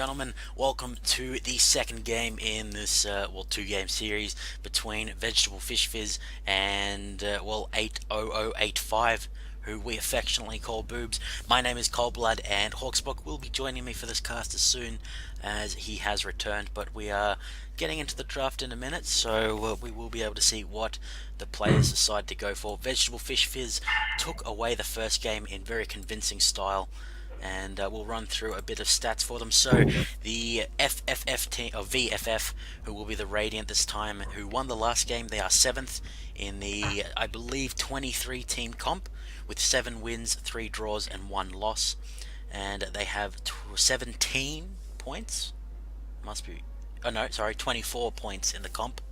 gentlemen, welcome to the second game in this, two-game series between Vegetable Fish Fizz and, 80085, who we affectionately call Boobs. My name is Coldblood, and Hawksbuck will be joining me for this cast as soon as he has returned, but we are getting into the draft in a minute, so we will be able to see what the players decide to go for. Vegetable Fish Fizz took away the first game in very convincing style, and we'll run through a bit of stats for them. So the FFF team, or VFF, who will be the Radiant this time, who won the last game, they are 7th in the, I believe, 23 team comp, with 7 wins, 3 draws and 1 loss, and they have 17 points, 24 points in the comp.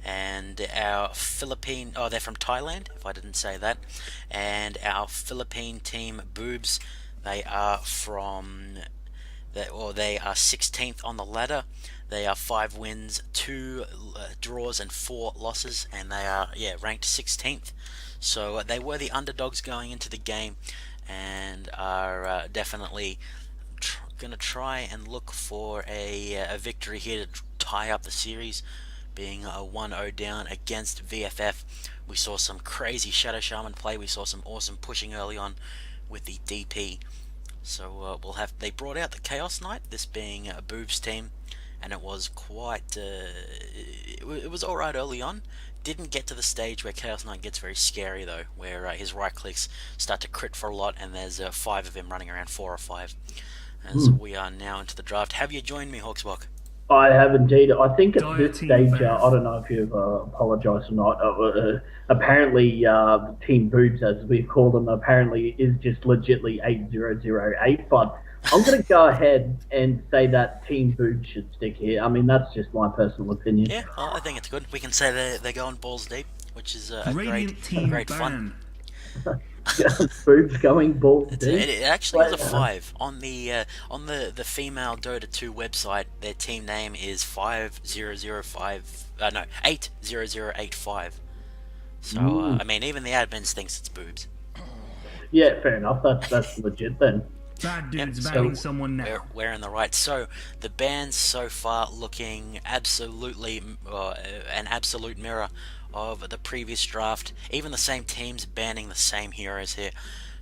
And our Philippine, they're from Thailand, if I didn't say that, and our Philippine team, Boobs, they are 16th on the ladder. They are 5 wins, 2 draws and 4 losses, and they are ranked 16th. So they were the underdogs going into the game, and are definitely going to try and look for a victory here to tie up the series, being a 1-0 down against VFF. We saw some crazy Shadow Shaman play. We saw some awesome pushing early on with the DP. So they brought out the Chaos Knight, this being a Boobs team, and it was quite it was alright early on. Didn't get to the stage where Chaos Knight gets very scary though, where his right clicks start to crit for a lot, and there's 5 of him running around, 4 or 5. And so we are now into the draft. Have you joined me, Hawksbuck? I have indeed. I think at this stage, I don't know if you've apologised or not. Apparently, Team Boobs, as we've called them, apparently is just legitly 8008. But I'm going to go ahead and say that Team Boobs should stick here. I mean, that's just my personal opinion. Yeah, well, I think it's good. We can say they're going balls deep, which is a great fun. Boobs going balls deep. It actually was a 5 on the FemaleDota 2 website. Their team name is 8085. So I mean, even the admins thinks it's Boobs. Yeah, fair enough. That's legit then. Bad dude's banning someone now. We're in the right. So the bans so far looking absolutely an absolute mirror of the previous draft. Even the same teams banning the same heroes here.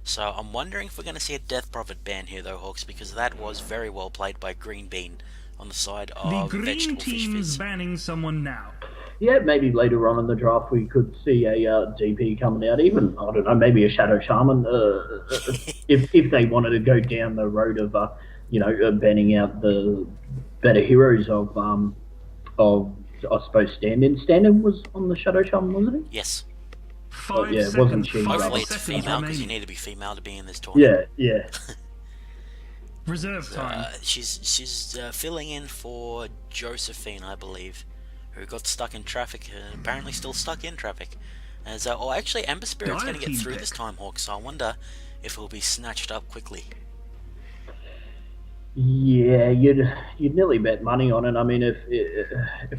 So I'm wondering if we're going to see a Death Prophet ban here though, Hawks, because that was very well played by Green Bean on the side of the green Vegetable Fish team's Fizz. banning someone now. Yeah, maybe later on in the draft we could see a DP coming out. Even, I don't know, maybe a Shadow Shaman if they wanted to go down the road of banning out the better heroes of I suppose stand-in. Stand-in was on the Shadow Shaman, wasn't he? Yes. Wasn't she? Hopefully it's female, because you need to be female to be in this tournament. Yeah. Reserve time. She's filling in for Josephine, I believe, who got stuck in traffic, and apparently still stuck in traffic. As actually, Ember Spirit's going to get through this time, Hawks, so I wonder if it will be snatched up quickly. Yeah, you'd nearly bet money on it. I mean, if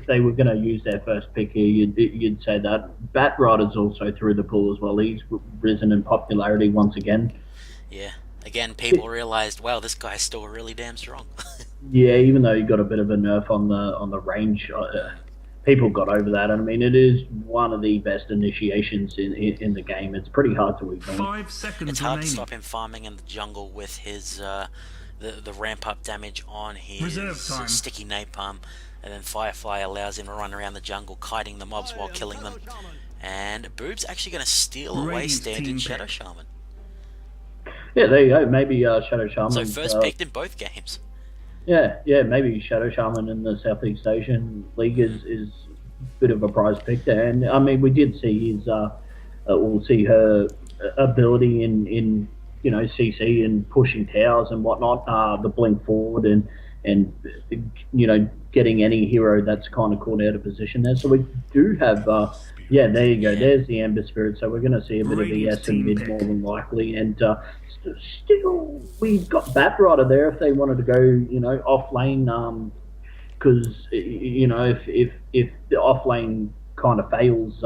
they were going to use their first pick here, you'd say that. Batrider's also through the pool as well. He's risen in popularity once again. Yeah, again, people realised, wow, this guy's still really damn strong. Yeah, even though he got a bit of a nerf on the range, people got over that. And I mean, it is one of the best initiations in the game. It's pretty hard to ignore. 5 seconds It's hard remaining. to stop him farming in the jungle with his the ramp up damage on his sticky napalm, and then Firefly allows him to run around the jungle kiting the mobs while killing them. And Boob's actually going to steal away standard Shadow Shaman. Yeah, there you go. Maybe Shadow Shaman. So first picked in both games. Yeah, maybe Shadow Shaman in the Southeast Asian League is a bit of a prize pick there. And I mean, we did see we'll see her ability in CC and pushing towers and whatnot, the blink forward and getting any hero that's kind of caught out of position there. So we do have, there you go. Yeah. There's the Ember Spirit. So we're going to see a bit of the S and mid more than likely. And still, we've got Batrider there if they wanted to go, off lane, because if the off lane kind of fails,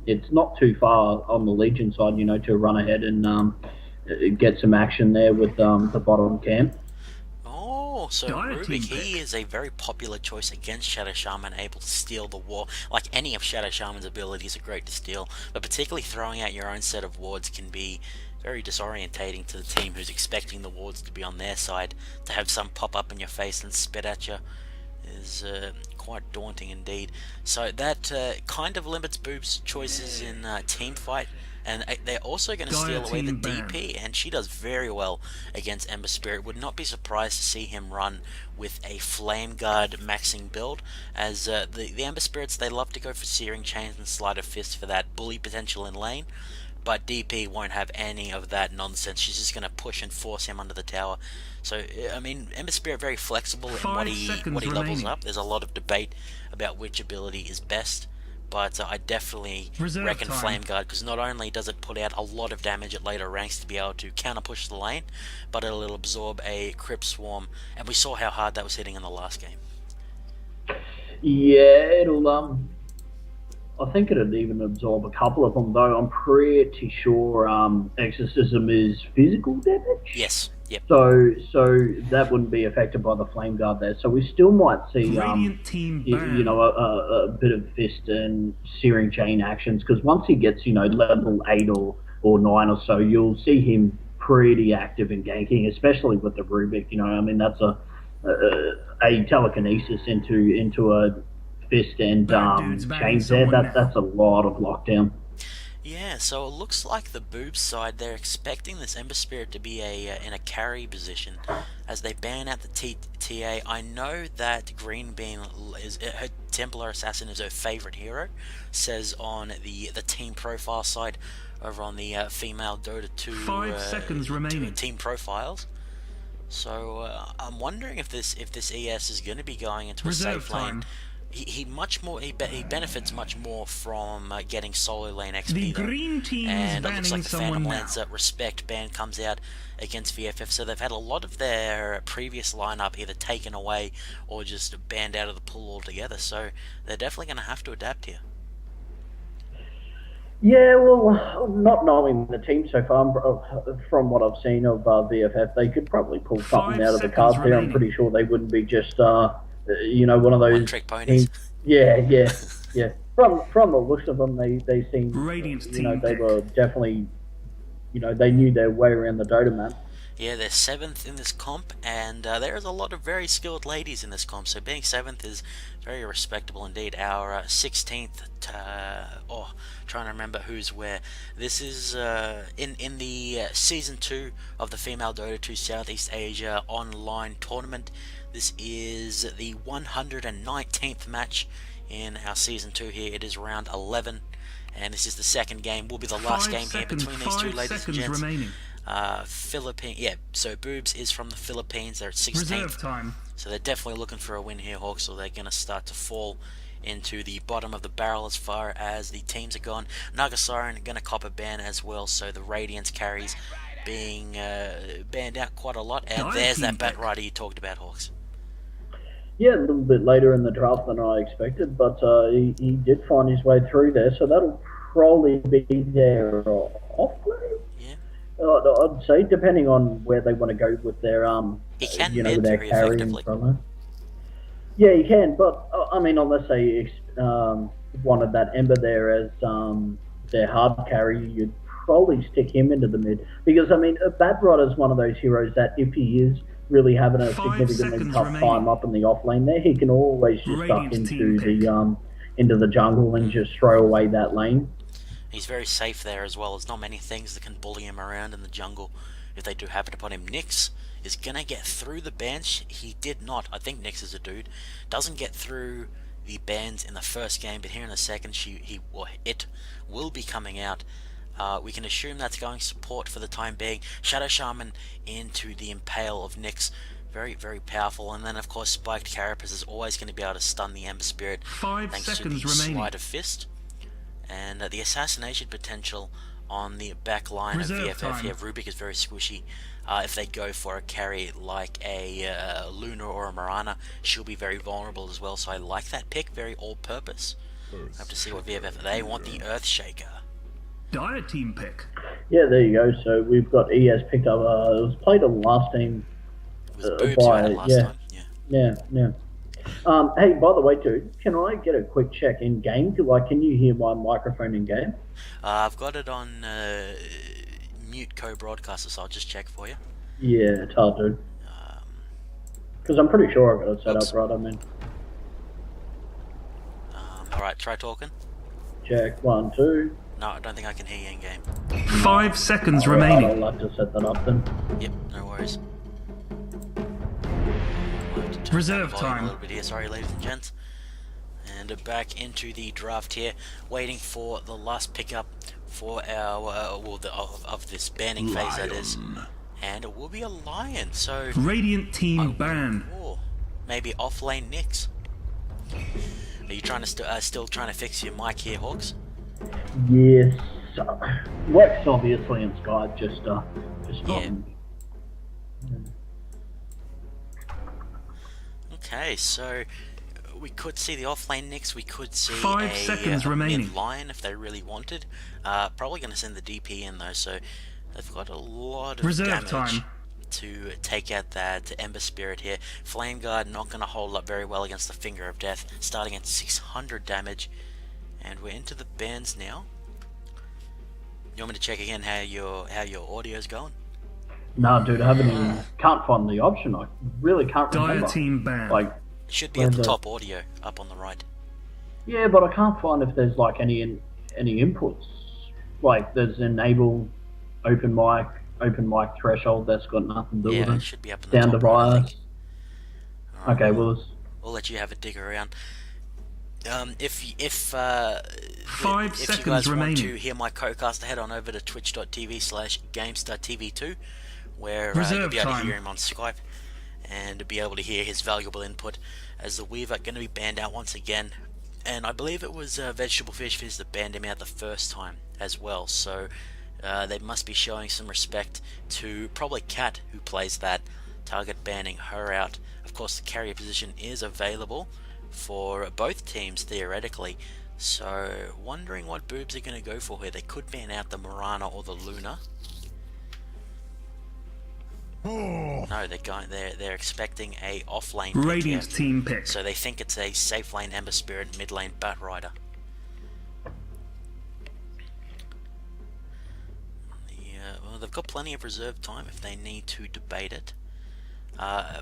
it's not too far on the Legion side, to run ahead and get some action there with the bottom camp. Oh, also Dire team Rubik, he pick. is a very popular choice against Shadow Shaman, able to steal the ward. Like, any of Shadow Shaman's abilities are great to steal, but particularly throwing out your own set of wards can be very disorientating to the team who's expecting the wards to be on their side. To have some pop up in your face and spit at you is quite daunting indeed. So that kind of limits Boob's choices in team fight. And they're also going to steal away the DP, and she does very well against Ember Spirit. Would not be surprised to see him run with a Flame Guard maxing build, as the Ember Spirits, they love to go for Searing Chains and Sleight of Fist for that bully potential in lane, but DP won't have any of that nonsense. She's just going to push and force him under the tower. So, I mean, Ember Spirit very flexible in what he levels up. There's a lot of debate about which ability is best, but I definitely reckon Flame Guard, because not only does it put out a lot of damage at later ranks to be able to counter push the lane, but it'll absorb a Crypt Swarm, and we saw how hard that was hitting in the last game. Yeah, it'll I think it'd even absorb a couple of them, though. I'm pretty sure Exorcism is physical damage. Yes. Yep. So that wouldn't be affected by the Flame Guard there. So we still might see you know, a bit of Fist and Searing Chain actions, because once he gets, you know, level 8 or 9 or so, you'll see him pretty active in ganking, especially with the Rubik. You know, I mean, that's a telekinesis into a Fist and chains there. That's a lot of lockdown. Yeah, so it looks like the Boobs side, they're expecting this Ember Spirit to be in a carry position as they ban out the TA. I know that Green Bean is her Templar Assassin is her favorite hero, says on the team profile side over on the FemaleDota 2 5 seconds remaining. Team profiles. So I'm wondering if this ES is going to be going into a safe lane. He benefits much more from getting solo lane XP. The green team and is it looks like the Phantom Lancer now. Respect ban comes out against VFF, so they've had a lot of their previous lineup either taken away or just banned out of the pool altogether. So they're definitely going to have to adapt here. Yeah, well, not knowing the team so far, from what I've seen of VFF, they could probably pull something out of the cards there. I'm pretty sure they wouldn't be just you know, one of those one-trick ponies. Yeah. From the looks of them, they seem, you know, they were definitely, you know, they knew their way around the Tournemant. Yeah, they're 7th in this comp, and there is a lot of very skilled ladies in this comp, so being 7th is very respectable indeed. Our 16th, trying to remember who's where. This is in the Season 2 of the FemaleDota 2 Southeast Asia online tournament. This is the 119th match in our Season 2 here. It is round 11, and this is the second game. Will be the last game here between these two ladies and gents. So Boobs is from the Philippines. They're at 16th. So they're definitely looking for a win here, Hawks, so they're going to start to fall into the bottom of the barrel as far as the teams are gone. Nagasiren going to cop a ban as well, so the Radiance carries being banned out quite a lot. And there's that Batrider you talked about, Hawks. Yeah, a little bit later in the draft than I expected, but he did find his way through there, so that'll probably be their off-lane. Yeah. I'd say, depending on where they want to go with their he can you know, mid their very carry effectively. Yeah, you can, but I mean, unless they wanted that Ember there as their hard carry, you'd probably stick him into the mid, because I mean, Batrider is one of those heroes that if he is really having a significantly tough time up in the off lane there, he can always just duck into the jungle and just throw away that lane. He's very safe there as well. There's not many things that can bully him around in the jungle if they do happen to put him. Nyx is gonna get through the bans. He did not. I think Nyx is a dude. Doesn't get through the bans in the first game, but here in the second, it will be coming out. We can assume that's going support for the time being. Shadow Shaman into the Impale of Nyx. Very, very powerful. And then, of course, Spiked Carapace is always going to be able to stun the Ember Spirit thanks to the Sleight of Fist. And the assassination potential on the back line of VFF here. Rubik is very squishy. If they go for a carry like a Luna or a Mirana, she'll be very vulnerable as well. So I like that pick, very all-purpose. Have to see what VFF... They want the Earthshaker. Dire team pick. Yeah, there you go. So we've got ES picked up. It was played on the last team. was Boobs who had it last yeah. time. Yeah. Yeah. Hey, by the way, dude, can I get a quick check in game? Can you hear my microphone in game? I've got it on mute co-broadcaster, so I'll just check for you. Yeah, it's hard, dude. Because I'm pretty sure I got it set Oops. up right. I mean, Alright, try talking. check 1, 2. No, I don't think I can hear you in game. 5 seconds Alright, remaining. I'll have to set that up then. Yep, no worries. I'll have to turn Reserve down the volume time. a little bit here, sorry ladies and gents. And back into the draft here, waiting for the last pickup for our, of this banning phase that is. And it will be a lion, so... Radiant team ban. Oh, maybe off-lane Nyx. Are you trying to still trying to fix your mic here, Hawks? Yes. Works obviously in Skype, just Yeah. not. Okay, so we could see the offlane Nyx, we could see 5 seconds remaining. mid-line if they really wanted. Probably going to send the DP in though, so they've got a lot of Reserve damage time. to take out that Ember Spirit here. Flame Guard not going to hold up very well against the Finger of Death, starting at 600 damage. And we're into the bans now. You want me to check again how your audio's going? No, dude, I haven't even... Can't find the option. I really can't Dire remember. team ban. Like, It should be at the top audio, up on the right. yeah, but I can't find if there's like any inputs. Like, there's enable, open mic threshold. That's got nothing to do Yeah, with it it. should be up in the Down top right, I device. think. Alright, Okay, well, we'll let you have a dig around. If you 5 guys seconds want remaining. to hear my co-caster, head on over to twitch.tv/GameStarTV2, where you'll Reserve be able to time. hear him on Skype and be able to hear his valuable input. As the Weaver going to be banned out once again, and I believe it was Vegetable Fish Fizz that banned him out the first time as well. So they must be showing some respect to probably Cat, who plays that, target banning her out. Of course, the carrier position is available for both teams theoretically, so wondering what Boobs are going to go for here. They could ban out the Morana or the Luna. No, they're expecting a off-lane pick Radiant here. team pick. So they think it's a safe lane Ember Spirit, mid lane Bat Rider. Well, they've got plenty of reserve time if they need to debate it.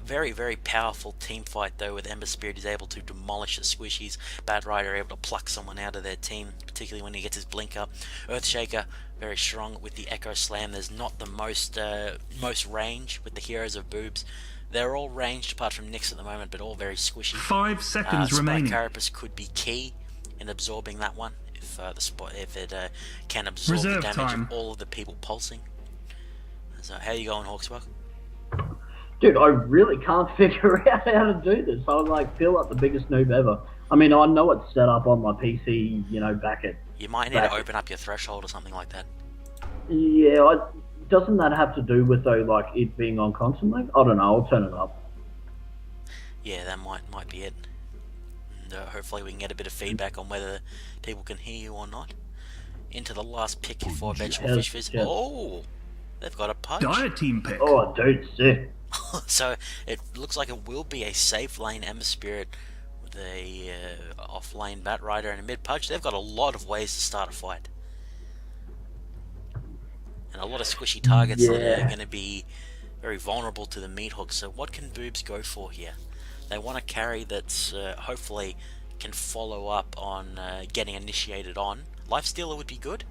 Very, very powerful team fight though, with Ember Spirit is able to demolish the squishies. Bat Rider able to pluck someone out of their team, particularly when he gets his blink up. Earthshaker very strong with the Echo Slam. There's not the most range with the heroes of Boobs. They're all ranged apart from Nyx at the moment, but all very squishy. 5 seconds remaining. Carapace could be key in absorbing that one if it can absorb Reserve the damage time. of all of the people pulsing. So how you going, Hawksbuck? dude, I really can't figure out how to do this. I feel like the biggest noob ever. I mean, I know it's set up on my PC, back at... You might need to open up your threshold or something like that. Yeah, doesn't that have to do with, though, it being on constantly? I don't know, I'll turn it up. Yeah, that might be it. And hopefully we can get a bit of feedback on whether people can hear you or not. Into the last pick for Vegetable Fish Fizz. Yeah. Oh! They've got a punch. Dire team pick. Oh, dude, sick. So it looks like it will be a safe lane Ember Spirit with a off lane Bat Rider and a mid punch. They've got a lot of ways to start a fight, and a lot of squishy targets that are going to be very vulnerable to the meat hook. So what can Boobs go for here? They want a carry that's hopefully can follow up on getting initiated on. Lifestealer would be good.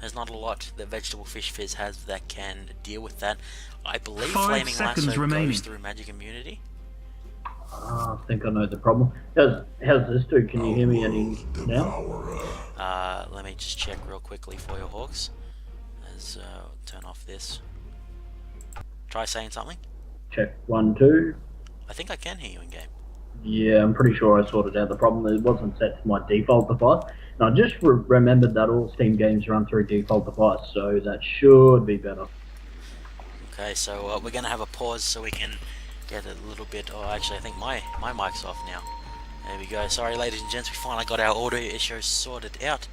There's not a lot that Vegetable Fish Fizz has that can deal with that. I believe 5 Flaming seconds Lasso remaining. goes through magic immunity. I think I know the problem. How's this dude? Can you hear me any now? Let me just check real quickly for your Hawks. As turn off this. Try saying something. Check 1, 2. I think I can hear you in game. Yeah, I'm pretty sure I sorted out the problem. It wasn't set to my default device. And I just remembered that all Steam games run through default device, so that should be better. Okay, so we're going to have a pause so we can get a little bit... Oh, actually, I think my mic's off now. There we go. Sorry, ladies and gents, we finally got our audio issues sorted out.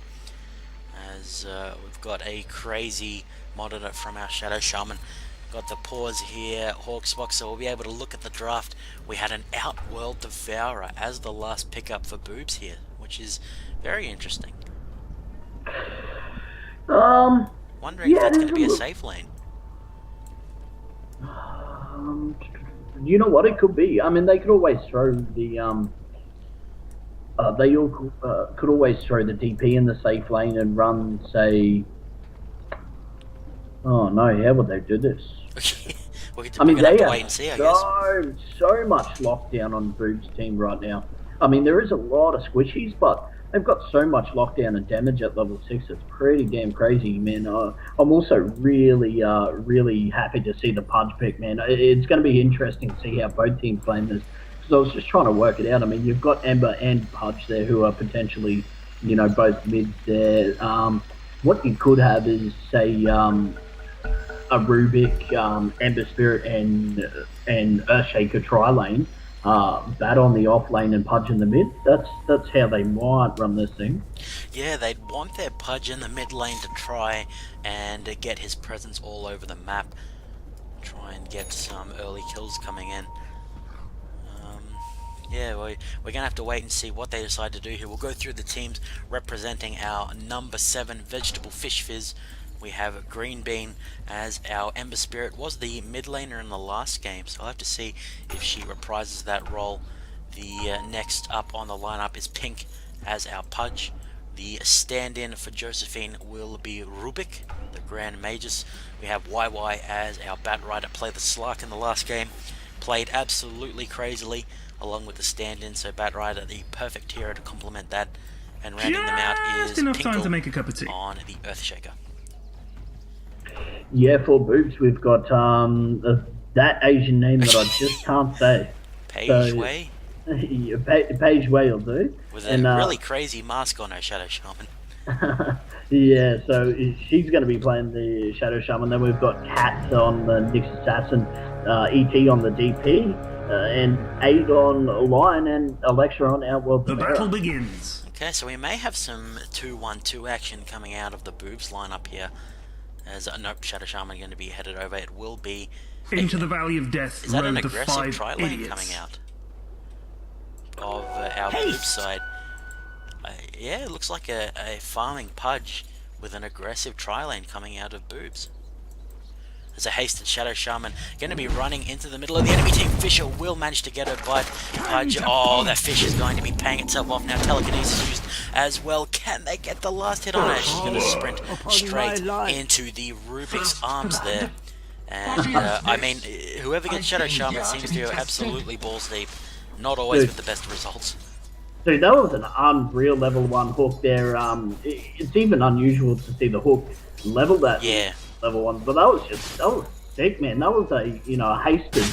As we've got a crazy monitor from our Shadow Shaman Got the pause here, Hawksbox, so we'll be able to look at the draft. We had an Outworld Devourer as the last pickup for Boobs here, which is very interesting. Wondering if that's going to be a safe lane. You know what? It could be. I mean, they could always throw the could always throw the DP in the safe lane and run, say. Oh no! How would they do this? I mean, they have wait and see, I guess. so much lockdown on Boob's team right now. I mean, there is a lot of squishies, but they've got so much lockdown and damage at level 6. It's pretty damn crazy, man. I'm also really happy to see the Pudge pick, man. It's going to be interesting to see how both teams play this. Because I was just trying to work it out. I mean, you've got Ember and Pudge there who are potentially, both mids there. What you could have is, say, a Rubik, Ember Spirit, and Earthshaker tri-lane. Bat on the off lane and Pudge in the mid. That's how they might run this thing. Yeah, they'd want their Pudge in the mid lane to try and get his presence all over the map. Try and get some early kills coming in. Yeah, we're going to have to wait and see what they decide to do here. We'll go through the teams representing our number 7 vegetable fish Fizz. We have Green Bean as our Ember Spirit, was the mid laner in the last game, so I'll have to see if she reprises that role. The next up on the lineup is Pink as our Pudge. The stand-in for Josephine will be Rubik, the Grand Magus. We have YY as our Bat Rider, played the Slark in the last game, played absolutely crazily along with the stand-in, so Bat Rider, the perfect hero to complement that. And rounding them out is enough time Pinkle to make a cup of tea on the Earthshaker. Yeah, for Boobs, we've got that Asian name that I just can't say. Paige Wei? Paige Wei will do. With a really crazy mask on her, Shadow Shaman. Yeah, so she's going to be playing the Shadow Shaman. Then we've got Kat on the Nyx Assassin, ET on the DP, and Aid on Lion, and Alexa on Outworld. The battle begins. Okay, so we may have some 2-1-2 action coming out of the Boobs lineup here. As nope, Shadow Shaman going to be headed over. It will be into the Valley of Death. Is that an aggressive tri-lane coming out of our Boobs side? Yeah, it looks like a farming Pudge with an aggressive tri-lane coming out of Boobs. There's a hasted Shadow Shaman going to be running into the middle of the enemy team. Fisher will manage to get her, but Pudge, oh, that fish is going to be paying itself off now. Telekinesis used as well. Can they get the last hit on her? She's going to sprint straight into the Rubik's arms there. And, I mean, whoever gets Shadow Shaman seems to go absolutely balls deep. Not always with the best results. Dude, that was an unreal level 1 hook there. It's even unusual to see the hook level that level 1, but that was sick, man. That was a hasted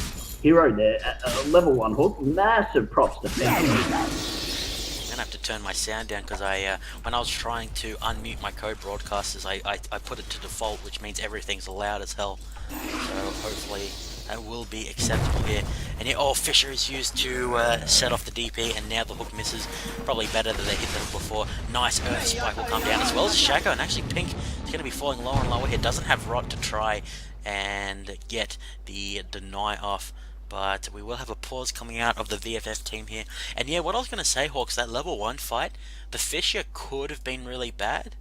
hero there. A level 1 hook. Massive props to Pink. I'm gonna have to turn my sound down because when I was trying to unmute my co-broadcasters, I put it to default, which means everything's loud as hell. So hopefully that will be acceptable here. And yeah, Fisher is used to set off the DP, and now the hook misses. Probably better that they hit the hook before. Nice Earth Spike will come down as well as Shaco, and actually Pink is going to be falling lower and lower here. Doesn't have Rot to try and get the deny off. But we will have a pause coming out of the VFF team here. And yeah, what I was going to say, Hawks, that level 1 fight, the Fisher could have been really bad,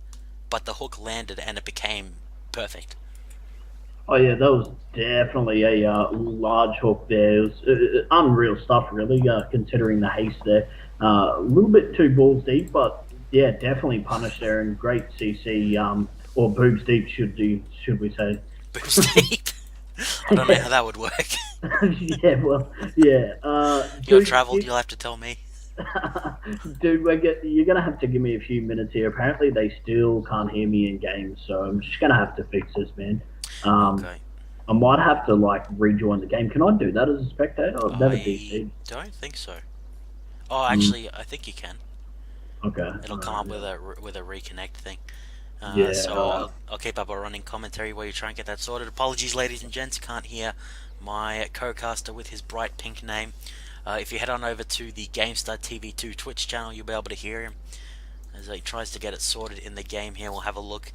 but the hook landed and it became perfect. Oh yeah, that was definitely a large hook there. It was unreal stuff, really, considering the haste there. A little bit too balls deep, but yeah, definitely punished there, and great CC, or boobs deep, should we say. Boobs deep? I don't know how that would work. Yeah, well, yeah. You've travelled, you'll have to tell me. Dude, you're going to have to give me a few minutes here. Apparently they still can't hear me in game, so I'm just going to have to fix this, man. Okay. I might have to rejoin the game. Can I do that as a spectator? I've never DC'd. Don't think so. Oh, actually, I think you can. Okay. It'll come up with a reconnect thing. Yeah. So I'll keep up a running commentary while you try and get that sorted. Apologies, ladies and gents, can't hear my co-caster with his bright pink name. If you head on over to the GameStar TV2 Twitch channel, you'll be able to hear him as he tries to get it sorted in the game here. We'll have a look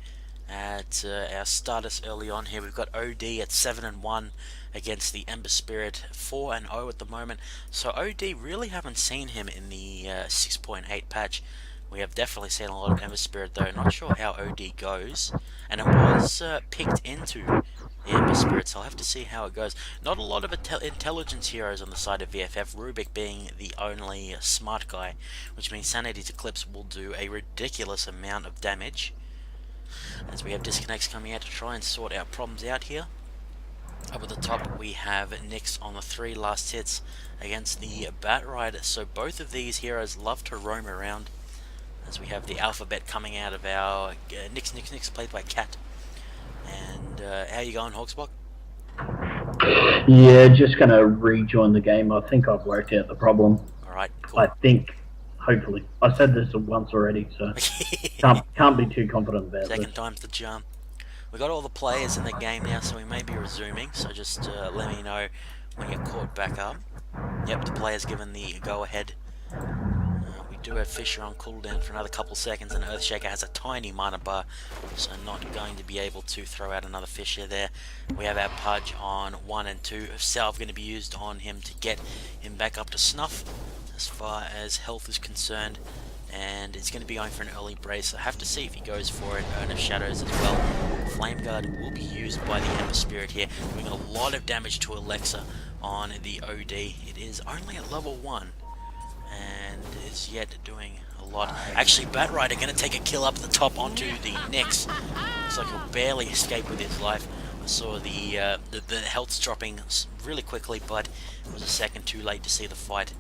at our starters early on here. We've got OD at 7-1 against the Ember Spirit, 4-0 at the moment. So OD, really haven't seen him in the 6.8 patch. We have definitely seen a lot of Ember Spirit though. Not sure how OD goes, and it was picked into the Ember Spirit, so I'll have to see how it goes. Not a lot of intelligence heroes on the side of VFF, Rubik being the only smart guy, which means Sanity's Eclipse will do a ridiculous amount of damage, as we have disconnects coming out to try and sort our problems out here. Up at the top we have Nyx on the 3 last hits against the Bat Rider, so both of these heroes love to roam around, as we have the alphabet coming out of our Nyx played by Cat. And how you going, Hawksblock? Yeah, just gonna rejoin the game. I think I've worked out the problem. Alright, cool. I think, hopefully. I said this once already, so can't be too confident about Second this. time's the charm. We got all the players in the game now, so we may be resuming, so just let me know when you're caught back up. Yep, the player's given the go-ahead. We do have Fisher on cooldown for another couple seconds, and Earthshaker has a tiny mana bar, so not going to be able to throw out another Fisher there. We have our Pudge on 1 and 2. Salve going to be used on him to get him back up to snuff as far as health is concerned, and it's going to be going for an early brace. I have to see if he goes for an Urn of Shadows as well. Flame Guard will be used by the Ember Spirit here, doing a lot of damage to Alexa on the OD. It is only at level 1 and is yet doing a lot. Actually, Bat Rider going to take a kill up at the top onto the Nyx. Looks like he'll barely escape with his life. I saw the health dropping really quickly, but it was a second too late to see the fight.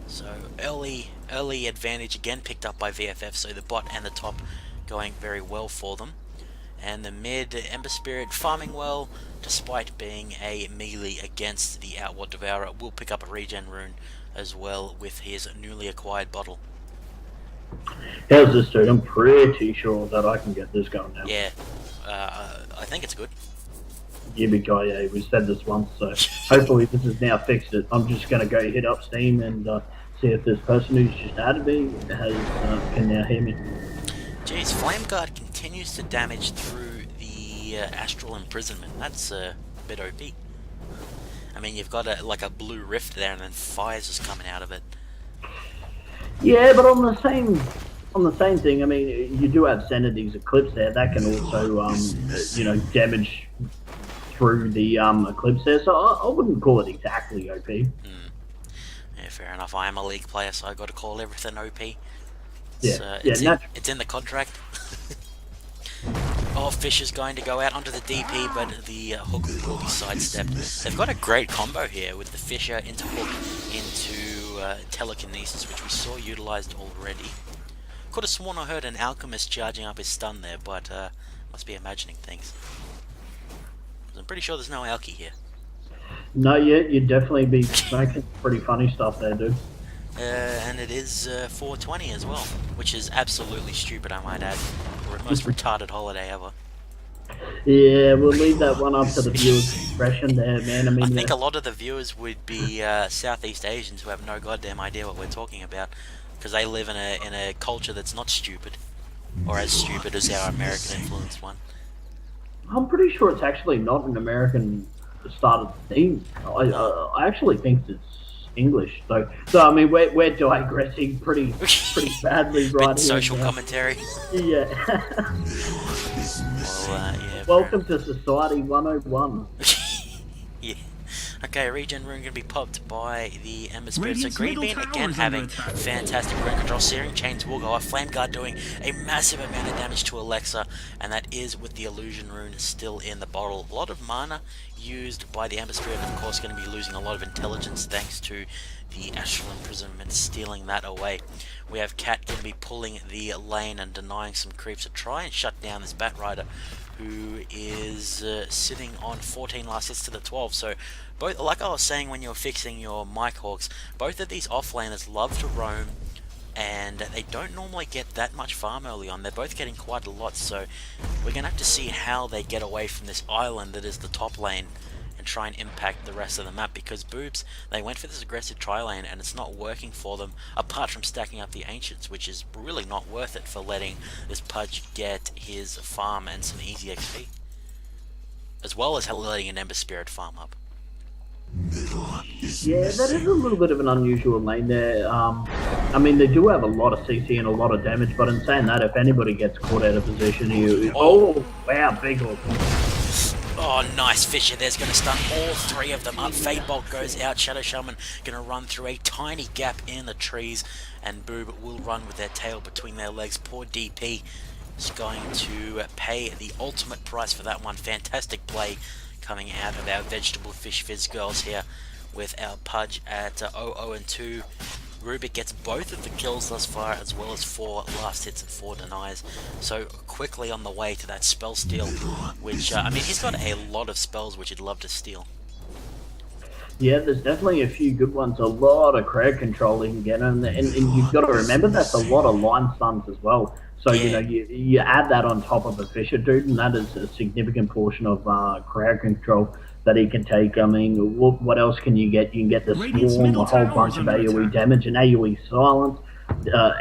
So early advantage again picked up by VFF, so the bot and the top going very well for them. And the mid, Ember Spirit farming well, despite being a melee against the Outward Devourer, will pick up a regen rune as well with his newly acquired bottle. How's this, dude? I'm pretty sure that I can get this going now. Yeah, I think it's good. Yeah, big guy, yeah, we said this once, so hopefully this has now fixed it. I'm just going to go hit up Steam and see if this person who's just added me can now hear me. Jeez, Flame Guard continues to damage through the Astral Imprisonment. That's a bit OP. I mean, you've got like a blue rift there, and then fire's just coming out of it. Yeah, but on the same thing, I mean, you do have Sanity's Eclipse there. That can also, damage through the Eclipse there. So I wouldn't call it exactly OP. Yeah, fair enough. I am a League player, so I got to call everything OP. It's in the contract. Oh, Fish is going to go out onto the DP, but the hook will be sidestepped. They've got a great combo here with the Fisher into hook into telekinesis, which we saw utilized already. Could have sworn I heard an alchemist charging up his stun there, but must be imagining things. I'm pretty sure there's no alky here. No, yeah, you'd definitely be making pretty funny stuff there, dude. And it is 420 as well, which is absolutely stupid, I might add. The most retarded holiday ever. Yeah, we'll leave that one up to the viewers' discretion there, man. I think a lot of the viewers would be Southeast Asians who have no goddamn idea what we're talking about, because they live in a culture that's not stupid, or as stupid as our American influenced one. I'm pretty sure it's actually not an American started theme. I actually think it's English, though. So I mean, we're digressing pretty badly right here. Social commentary. Yeah. Well, yeah. Welcome to Society 101. Yeah. Okay, regen rune going to be popped by the Ember Spirit. So Green Bean again having fantastic rune control. Searing Chains will go off. Flame Guard doing a massive amount of damage to Alexa, and that is with the Illusion rune still in the bottle. A lot of mana used by the Ember Spirit, and of course going to be losing a lot of intelligence thanks to the Astral Imprisonment stealing that away. We have Cat going to be pulling the lane and denying some creeps to try and shut down this Bat Rider, who is sitting on 14 last hits to the 12. So both, like I was saying when you were fixing your mic, Hawks, both of these offlaners love to roam, and they don't normally get that much farm early on. They're both getting quite a lot, so we're going to have to see how they get away from this island that is the top lane and try and impact the rest of the map, because Boobs, they went for this aggressive tri-lane and it's not working for them, apart from stacking up the Ancients, which is really not worth it for letting this Pudge get his farm and some easy XP, as well as letting an Ember Spirit farm up. Yeah, that is a little bit of an unusual lane there. I mean, they do have a lot of CC and a lot of damage, but in saying that, if anybody gets caught out of position, oh wow, big hook. Oh, nice Fisher. There's going to stun all three of them up. Fade Bolt goes out. Shadow Shaman going to run through a tiny gap in the trees, and Boob will run with their tail between their legs. Poor DP is going to pay the ultimate price for that one. Fantastic play coming out of our Vegetable Fish Fizz girls here with our Pudge at 0-0-2. Rubik gets both of the kills thus far, as well as 4 last hits and 4 denies. So quickly on the way to that spell steal, which, I mean, he's got a lot of spells which he'd love to steal. Yeah, there's definitely a few good ones. A lot of crowd control he can get, and you've got to remember that's a lot of line stuns as well. So, yeah. you add that on top of the Fisher dude, and that is a significant portion of crowd control that he can take. I mean, what else can you get? You can get the Swarm, a whole bunch of AoE damage, and AoE silence,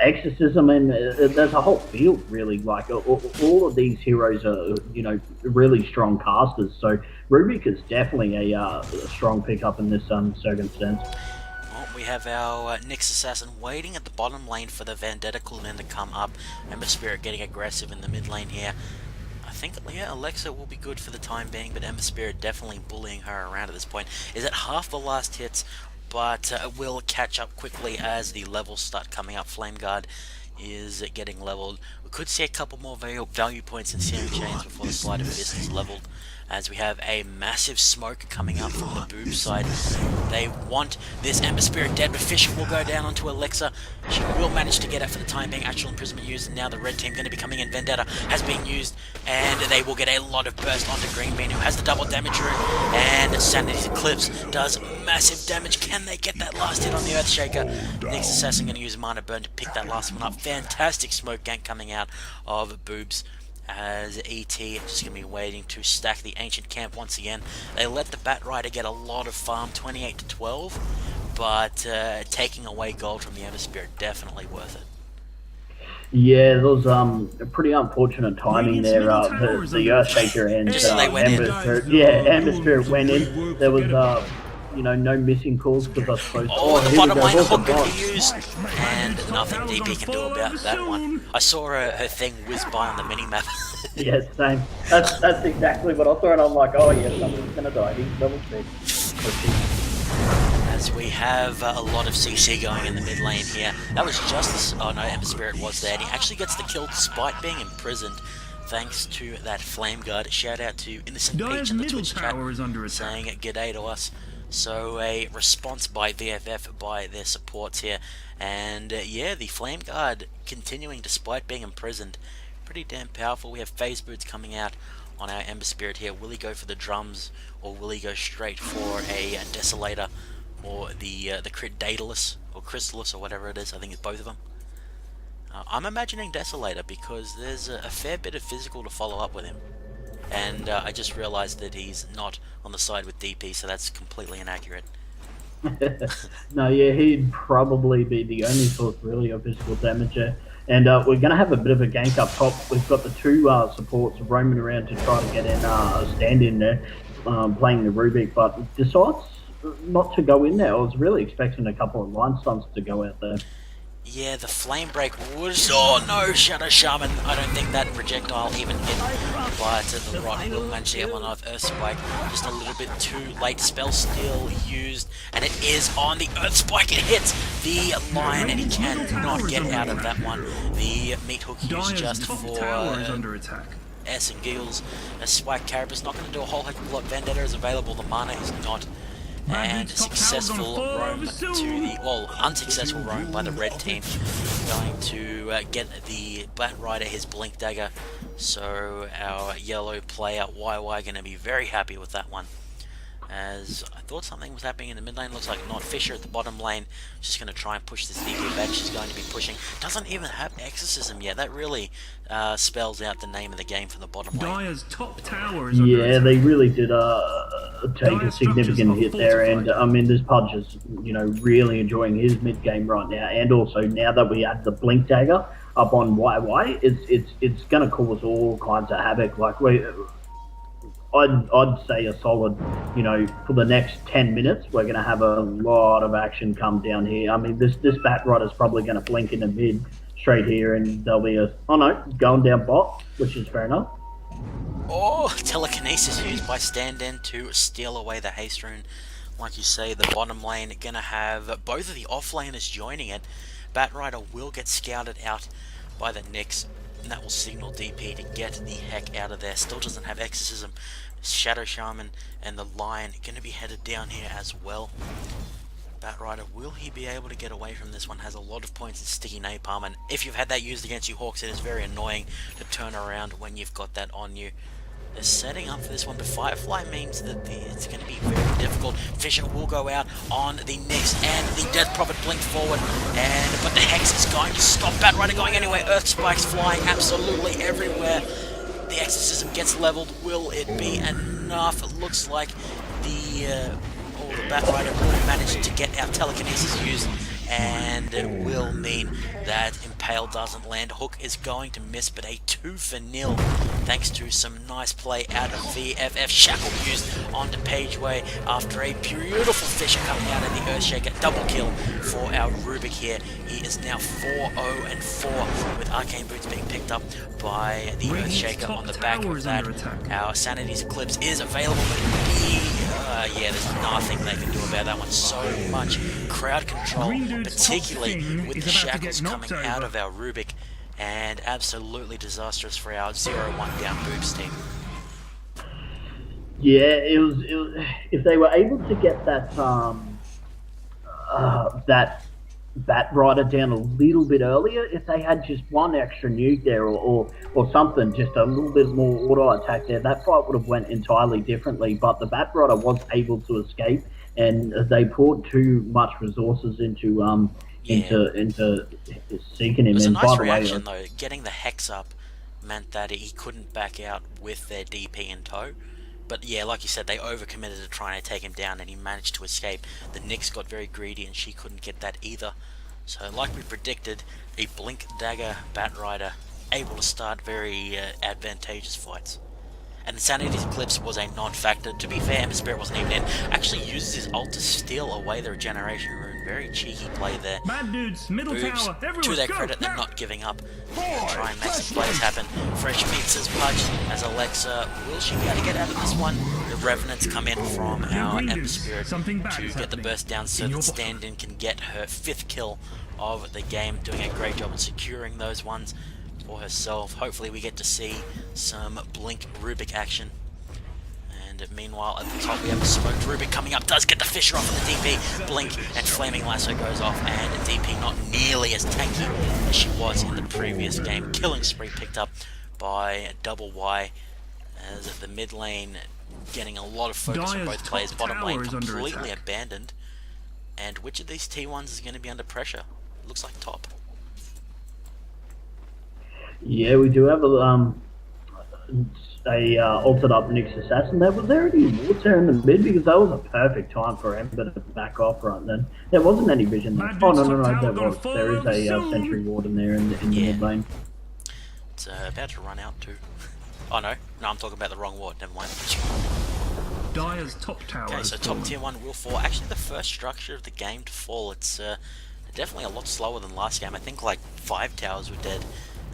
Exorcism, and there's a whole field, really. Like, all of these heroes are, really strong casters. So, Rubik is definitely a strong pickup in this circumstance. Well, we have our Nyx Assassin waiting at the bottom lane for the Vendetta cooldown to come up. Ember Spirit getting aggressive in the mid lane here. I think, yeah, Alexa will be good for the time being, but Ember Spirit definitely bullying her around at this point. Is at half the last hits, but will catch up quickly as the levels start coming up. Flame Guard is getting leveled. We could see a couple more value points in Searing Chains before the Sleight of Fist is leveled, as we have a massive smoke coming up from the Boob side. They want this Ember Spirit dead, but Fisher will go down onto Alexa. She will manage to get it for the time being. Actual Imprisonment used, and now the red team going to be coming in. Vendetta has been used, and they will get a lot of burst onto Greenbean, who has the double damage room, and Sanity's Eclipse does massive damage. Can they get that last hit on the Earthshaker? Next Assassin going to use Mana Burn to pick that last one up. Fantastic smoke gank coming out of Boobs, as ET just going to be waiting to stack the Ancient Camp once again. They let the Bat Rider get a lot of farm, 28 to 12, but taking away gold from the Ember Spirit, definitely worth it. Yeah, there was pretty unfortunate timing there. The Earthshaker and Ember Spirit. Yeah, Ember Spirit went in. There was no missing calls because I suppose. Oh, the bottom lane hook can be used, and nothing DP can do about that one. I saw her thing whiz by on the minimap. Yeah, same. That's exactly what I thought. I'm like, oh yeah, something's gonna die. He's double speed. As we have a lot of CC going in the mid lane here. That was just oh no, Ember Spirit was there, and he actually gets the kill despite being imprisoned, thanks to that Flame Guard. Shout out to Innocent Peach in the Twitch chat saying g'day to us. So a response by VFF by their supports here, and yeah, the Flame Guard continuing despite being imprisoned. Pretty damn powerful. We have phase boots coming out on our Ember Spirit here. Will he go for the drums, or will he go straight for a Desolator, or the crit Daedalus or Crystalus or whatever it is? I think it's both of them. I'm imagining Desolator because there's a fair bit of physical to follow up with him. And I just realized that he's not on the side with DP, so that's completely inaccurate. No, yeah, he'd probably be the only source really of physical damage there. And we're going to have a bit of a gank up top. We've got the two supports roaming around to try to get in a stand in there, playing the Rubik, but decides not to go in there. I was really expecting a couple of line stuns to go out there. Yeah, the Flame Break was... Oh no, Shadow Shaman! I don't think that projectile even hit, but the Rock will manage to get one off. Earth Spike, just a little bit too late. Spell still used, and it is on the Earth Spike. It hits the Lion, and he cannot get out of that one. The Meat Hook used just for S and giggles. A Spike Carapace not going to do a whole heck of a lot. Vendetta is available, the mana is not. And successful roam to the, unsuccessful roam by the red team, going to get the Bat Rider his Blink Dagger. So our yellow player YY going to be very happy with that one. As I thought something was happening in the mid lane, looks like not. Fisher at the bottom lane, just going to try and push this DP back. She's going to be pushing. Doesn't even have Exorcism yet. That really spells out the name of the game for the bottom lane. Dire's top tower is they really did take a significant hit there. And I mean, this Pudge is, really enjoying his mid game right now. And also now that we have the Blink Dagger up on YY, it's going to cause all kinds of havoc. Like I'd say a solid, for the next 10 minutes, we're going to have a lot of action come down here. I mean, this Bat Rider's probably going to blink into mid straight here, and there'll be going down bot, which is fair enough. Oh, telekinesis used by stand-in to steal away the haste rune. Like you say, the bottom lane going to have both of the off-laners joining it. Bat Rider will get scouted out by the Nyx, and that will signal DP to get the heck out of there. Still doesn't have Exorcism. Shadow Shaman and the Lion going to be headed down here as well. Bat Rider, will he be able to get away from this one? Has a lot of points in Sticky Napalm, and if you've had that used against you Hawks, it is very annoying to turn around when you've got that on you. They're setting up for this one, but Firefly means that it's going to be very difficult. Fisher will go out on the Nyx, and the Death Prophet blinked forward, but the Hex is going to stop Bat Rider going anywhere. Earth Spikes flying absolutely everywhere. The Exorcism gets leveled. Will it be enough? It looks like the Bat Rider will manage to get our telekinesis used, and it will mean that Impale doesn't land. Hook is going to miss, but a 2-0 thanks to some nice play out of VFF. Shackle used onto Pageway after a beautiful Fisher coming out of the Earthshaker. Double kill for our Rubik here. He is now 4-0-4 with Arcane Boots being picked up by the Earthshaker on the back of that. Our Sanity's Eclipse is available, but there's nothing they can do about that one. So much crowd control, particularly with the shackles coming out of our Rubik, and absolutely disastrous for our 0-1 down Boobs team. Yeah, it was if they were able to get that that Bat Rider down a little bit earlier, if they had just one extra nuke there or something, just a little bit more auto attack there, that fight would have went entirely differently. But the Bat Rider was able to escape, and they poured too much resources into seeking him. It was a and nice by the reaction way, though. Getting the Hex up meant that he couldn't back out with their DP in tow. But yeah, like you said, they overcommitted to trying to take him down, and he managed to escape. The Nyx got very greedy, and she couldn't get that either. So like we predicted, a Blink Dagger Bat Rider able to start very advantageous fights. And the Sanity's Eclipse was a non-factor. To be fair, Ember Spirit wasn't even in. Actually uses his ult to steal away the regeneration rune. Very cheeky play there. Bad dudes, middle Boobs, tower, everyone, to their go, credit, they're now. not giving up. Try and make some plays happen. Fresh meets as Pudge as Alexa. Will she be able to get out of this one? The Revenants come in from our Ember Spirit to get the burst down so that Stand-In can get her 5th kill of the game, doing a great job of securing those ones for herself. Hopefully we get to see some Blink Rubik action. And meanwhile, at the top we have a smoked Rubik coming up, does get the Fisher off of the DP. Blink and Flaming Lasso goes off, and DP not nearly as tanky as she was in the previous game. Killing spree picked up by Double Y, as the mid lane getting a lot of focus on both players. Bottom lane completely abandoned. And which of these T1s is going to be under pressure? Looks like top. yeah, we do have a altered up Nyx Assassin. Was there any wards there in the mid? Because that was a perfect time for Ember to back off right then. There wasn't any vision there. Oh, no, there was. There is a Sentry Ward in there in the mid lane. It's about to run out too. Oh no, I'm talking about the wrong ward, never mind. Dire's top tower. Okay, so top tier 1 will fall. Actually the first structure of the game to fall. It's definitely a lot slower than last game. I think like 5 towers were dead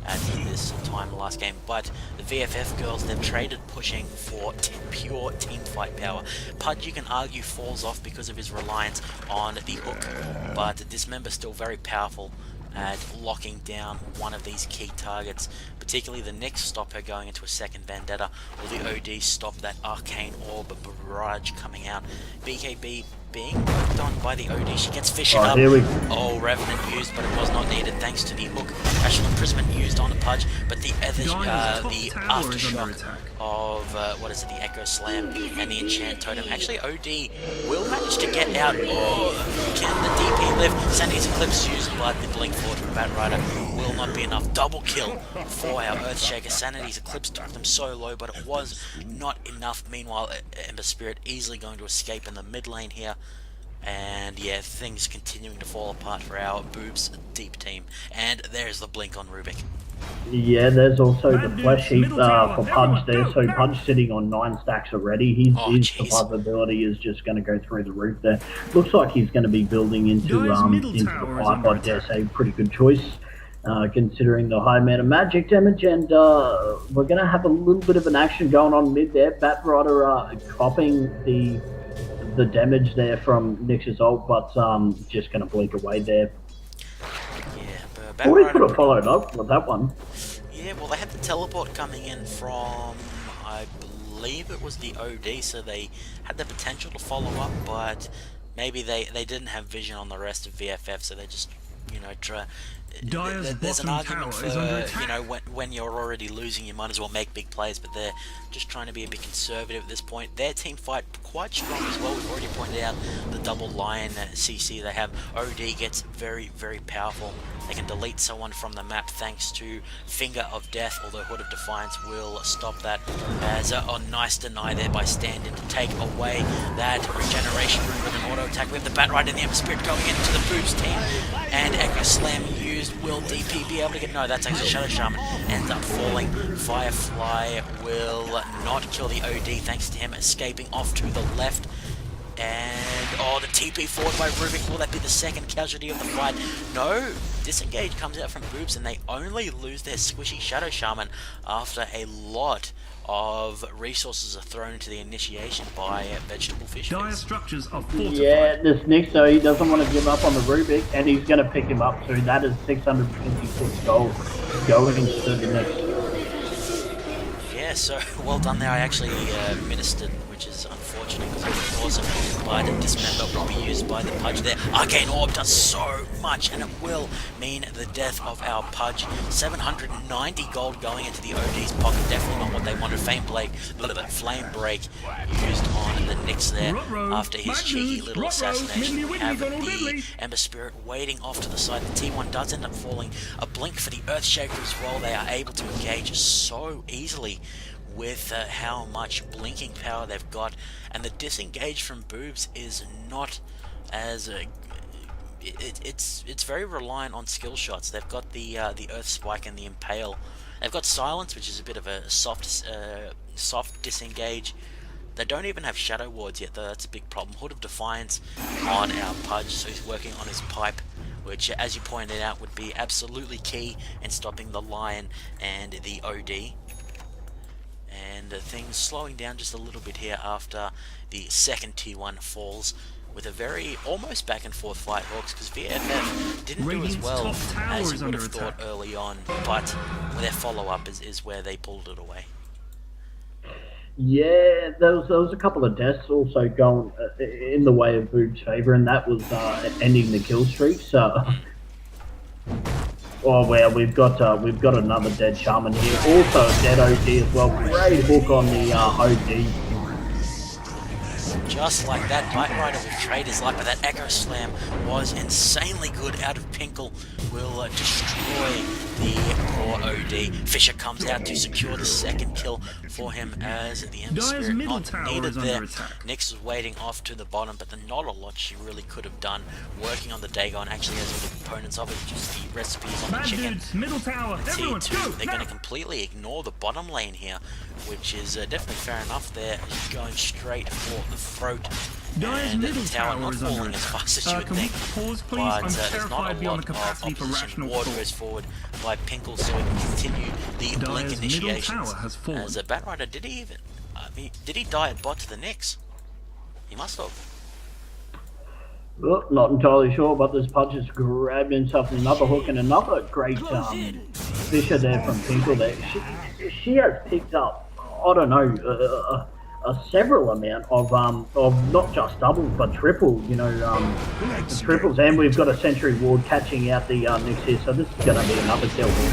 at this time last game, but the VFF girls, they've traded pushing for pure team fight power. Pudge, you can argue, falls off because of his reliance on the hook, but this member's still very powerful at locking down one of these key targets, particularly the Nyx stop her going into a second Vendetta, or the OD stop that Arcane Orb barrage coming out. BKB being worked on by the OD, she gets fished up. Here we Oh, Revenant used, but it was not needed thanks to the hook. Actual Imprisonment used on the Pudge, but the aftershock of the Echo Slam and the Enchant Totem. Actually, OD will manage to get out. Oh, can the DP live? Sanity's Eclipse used, but the Blink forward from Bat Rider will not be enough. Double kill for our Earthshaker. Sanity's Eclipse took them so low, but it was not enough. Meanwhile, Ember Spirit easily going to escape in the mid lane here. And yeah, things continuing to fall apart for our Boobs deep team. And there's the blink on Rubik. Yeah, there's also the flesh heap for Pudge there. So Pudge sitting on 9 stacks already. His survivability is just going to go through the roof there. Looks like he's going to be building into the pipe. I dare say pretty good choice. Considering the high amount of magic damage, and we're going to have a little bit of an action going on mid there. Batrider copping the damage there from Nyx's ult, but just going to blink away there. Yeah, we could have followed up with that one. Yeah, well, they had the teleport coming in from, I believe it was the OD, so they had the potential to follow up, but maybe they didn't have vision on the rest of VFF, so they just, you know, there's an argument for, you know, when you're already losing, you might as well make big plays, but they're just trying to be a bit conservative at this point. Their team fight quite strong as well. We've already pointed out the double lion CC they have. OD gets very, very powerful. They can delete someone from the map thanks to Finger of Death, although Hood of Defiance will stop that as a nice deny there by stand-in to take away that regeneration room with an auto attack. We have the Batrider and the Ember Spirit going into the Boobs team, and Echo Slam used. Will DP be able to get... No, that's actually Shadow Shaman. Ends up falling. Firefly will not kill the OD thanks to him escaping off to the left. And, oh, the TP forward by Rubik. Will that be the second casualty of the fight? No. Disengage comes out from Boobs, and they only lose their squishy Shadow Shaman after a lot of resources are thrown into the initiation by Vegetable Fish. Dire structures are fortified. Yeah, this Nyx, though, he doesn't want to give up on the Rubik, and he's going to pick him up too. That is 656 gold going into the Nyx. Yeah, so well done there. I actually ministered, which is unfortunate because it was awesome, but Dismember will be used by the Pudge there. Arcane Orb does so much, and it will mean the death of our Pudge. 790 gold going into the OD's pocket, definitely not what they wanted. Flame Break used on the Nyx there after his cheeky little assassination. We have the Ember Spirit waiting off to the side. The T1 does end up falling. A blink for the Earthshaker as well. They are able to engage so easily with how much blinking power they've got, and the disengage from Boobs is not as it's very reliant on skill shots. They've got the Earth Spike and the Impale. They've got Silence, which is a bit of a soft disengage. They don't even have Shadow Wards yet, though. That's a big problem. Hood of Defiance on our Pudge, so he's working on his pipe, which, as you pointed out, would be absolutely key in stopping the Lion and the OD. And things slowing down just a little bit here after the second T1 falls, with a very almost back and forth fight, Hawks, because VFF didn't do as well as you would have thought early on, but their follow-up is where they pulled it away. Yeah, there was a couple of deaths also going in the way of Boob's favour, and that was ending the kill streak. So, oh well, we've got another dead Shaman here, also a dead OD as well. Great hook on the OD. Just like that, Batrider will trade his life, but that Echo Slam was insanely good out of Pinkle. Will destroy the poor OD. Fisher comes out to secure the second kill for him as the Ember Spirit not needed there. Nyx is waiting off to the bottom, but there's not a lot she really could have done. Working on the Dagon actually has all the components of it, just the recipes on the chicken. Middle tower, T2, they're going to completely ignore the bottom lane here, which is definitely fair enough. They're going straight for the throat. And the tower not falling as fast as you would think, but there's not a lot of opposition. Ward goes forward by Pinkle so he can continue the blink initiations. As a Batrider, did he die at bot to the Nyx? He must have. Well, not entirely sure, but this Pudge has grabbed himself another hook, and another great Fisher there from Pinkle there. She has picked up, I don't know, a several amount of not just doubles but triples, you know, triples, and we've got a Sentry Ward catching out the Nyx here, so this is going to be another kill here.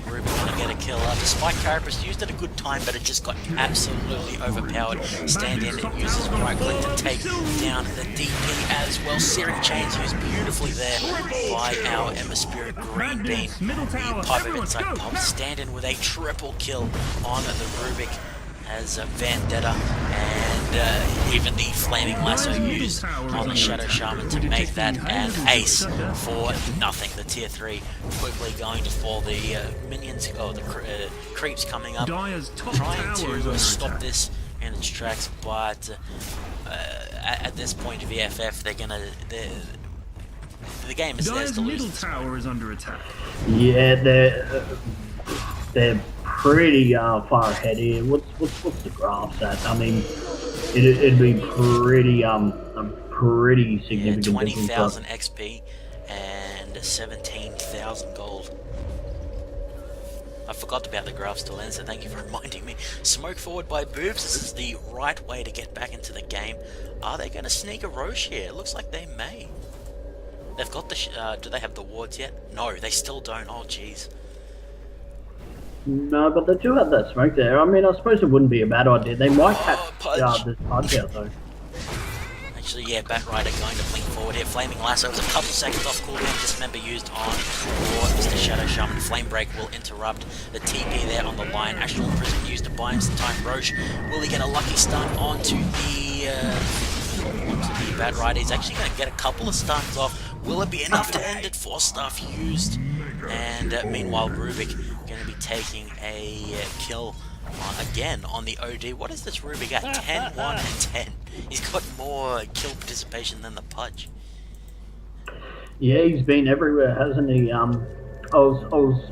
Ruby's going to get a kill despite Carapace used at a good time, but it just got absolutely overpowered. Stand-in uses right click to take down the DP as well. Searing Chains used beautifully there by our Emma Spirit Green Bean. The Pipe of Insight Pop. Stand-in with a triple kill on the Rubik as Vendetta, and even the Flaming Lasso used on the Shadow Shaman to make that an ace for nothing. The tier 3 quickly going to fall. The minions, or the creeps coming up, trying to stop this in its tracks, but at this point, VFF, the game is theirs to lose. Middle tower is under attack. Yeah, they're pretty far ahead here. What's the graphs at? I mean, it'd be pretty pretty significant. 20,000 XP and 17,000 gold. I forgot about the graphs to lens, so thank you for reminding me. Smoke forward by Boobs. This is the right way to get back into the game. Are they going to sneak a Roche here? It looks like they may. They've got the. Do they have the wards yet? No, they still don't. Oh, jeez. No, but they do have that smoke there. I mean, I suppose it wouldn't be a bad idea. They might have this Pudge out though. Actually, yeah, Bat Rider going to blink forward here. Flaming Lasso was a couple seconds off cooldown. Dismember used on for Mr. Shadow Shaman. Flame Break will interrupt the TP there on the line. Astral Prison used to buy him some time. Roche, will he get a lucky stun onto the Bat Rider? He's actually going to get a couple of stuns off. Will it be enough to end it? 4 stuff used. And meanwhile, Rubik going to be taking a kill again on the OD. What is this Rubik at? 10, 1, and 10. He's got more kill participation than the Pudge. Yeah, he's been everywhere, hasn't he? I was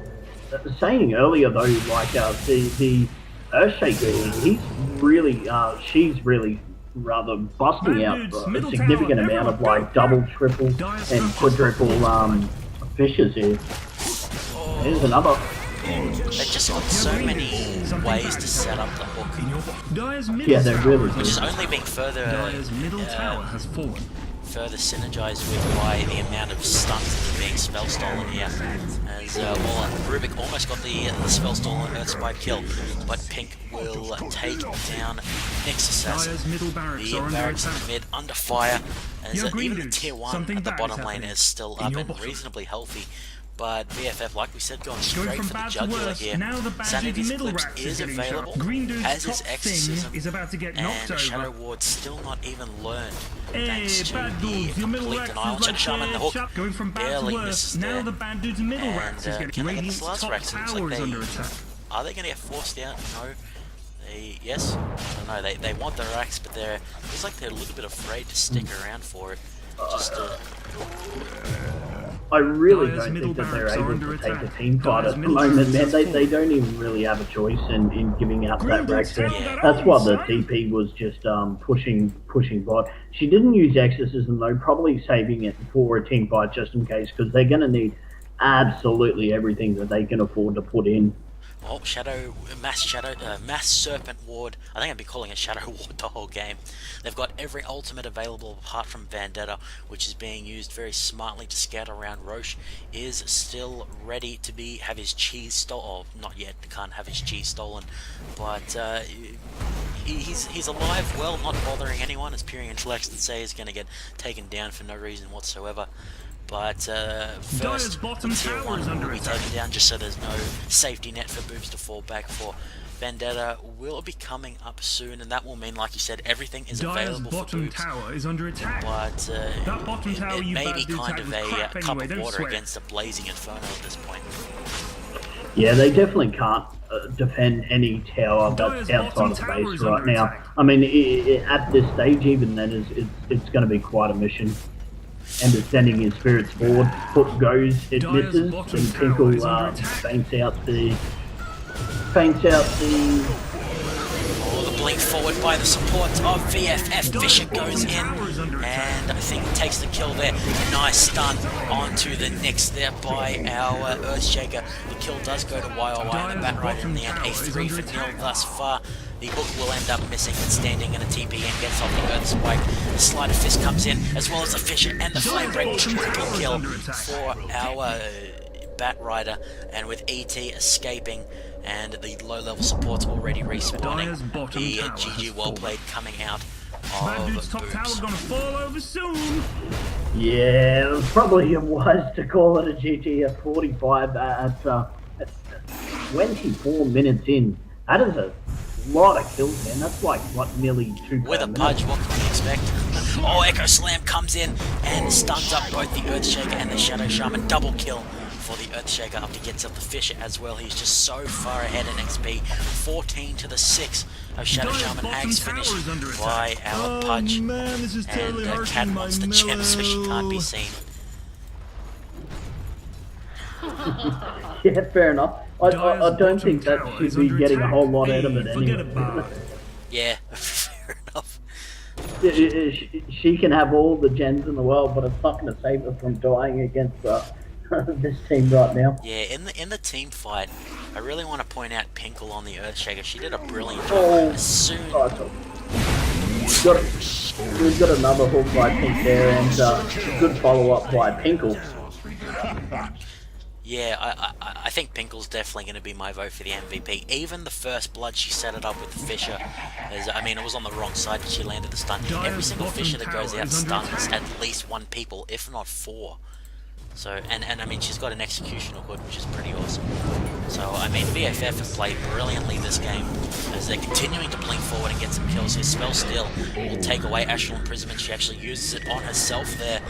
saying earlier though, like the Earthshaker, he's really, she's really rather busting out a significant amount of like double, triple, and quadruple fishes here. Here's another. They've just got so many ways to set up the hook. Yeah, they're really which is only being further synergized with by the amount of stuns that are being spell stolen here. As Rubik almost got the spell stolen Earthspike kill, but Pink will take down Nyx Assassin. The barracks in the mid under fire, as even the tier 1 at the bottom lane is still up and reasonably healthy. But VFF, like we said, going straight for the jugular here. Sanity's Eclipse is available, as is Exorcism, and Shadow Ward still not even learned, thanks to the complete denial. Shadow Shaman, the hook, barely misses there, and can they get this last Rex? It looks like are they going to get forced out? No. Yes? No, they want the Rex, but it looks like they're a little bit afraid to stick around for it. Just I really don't think that they're able to take a team fight at the moment, man. They don't even really have a choice in giving out that Rex there. That's why the TP was just pushing bot. She didn't use Exorcism though, probably saving it for a team fight just in case, because they're going to need absolutely everything that they can afford to put in. Oh, Mass Serpent Ward. I think I'd be calling it Shadow Ward the whole game. They've got every ultimate available apart from Vendetta, which is being used very smartly to scatter around. Roche is still ready to have his cheese stolen. Oh, not yet, can't have his cheese stolen. But he's alive, well, not bothering anyone, as Pure Intellect would say, is going to get taken down for no reason whatsoever. But first, the tier 1 will be taken down just so there's no safety net for Boobs to fall back for. Vendetta will be coming up soon, and that will mean, like you said, everything is available for Boobs. Tower is under attack. But that bottom tower it may be kind of a cup of water against a blazing inferno at this point. Yeah, they definitely can't defend any tower that's outside of base right now. I mean, at this stage, even then, it's going to be quite a mission. And it's sending his spirits forward. Hook goes, it misses, and Tinkle faints out the. Oh, the blink forward by the support of VFF. Fisher goes in, and I think he takes the kill there. A nice stun onto the Nyx there by our Earthshaker. The kill does go to YOY and the Bat Rider in the end. A 3 for nil thus far. The hook will end up missing and standing in a TP and gets off the Earth Spike. The Sleight of Fist comes in, as well as the Fisher and the Flame Break. Triple kill for our Bat Rider, and with ET escaping and the low-level support's already respawning. Dire's bottom The tower GG has well played coming out Bad of dude's top tower's Boobs. gonna fall over soon. Yeah, it was probably wise to call it a GG at 45 at 24 minutes in. That is a lot of kills, man. That's like, what, nearly 2 With a minute. pudge, what can we expect? Oh, Echo Slam comes in and stuns up both the Earthshaker and the Shadow Shaman. Double kill for the Earthshaker after he gets up the Fisher as well. He's just so far ahead in XP. 14 to the 6 of Shadow Shaman. Axe finished by our Pudge. Man, this is totally And Cat hurting wants the my gem so she can't be mellow. seen. Yeah, fair enough. I don't think that she'd be getting a whole lot out of it Forget anyway. about it. Yeah, fair enough. She can have all the gems in the world, but it's not going to save her from dying against this team right now. Yeah, in the team fight, I really want to point out Pinkle on the Earthshaker. She did a brilliant job. Oh, As soon we've got another hook by Pink there, and good follow-up by Pinkle. Yeah, I think Pinkle's definitely going to be my vote for the MVP. Even the first blood she set it up with the Fisher, I mean, it was on the wrong side and she landed the stun. Every single Fisher that goes out stuns at least 1 people, if not 4. So, and I mean, she's got an executional hood, which is pretty awesome. So, I mean, VFF have played brilliantly this game as they're continuing to blink forward and get some kills here. Spell Steal will take away Astral Imprisonment. She actually uses it on herself there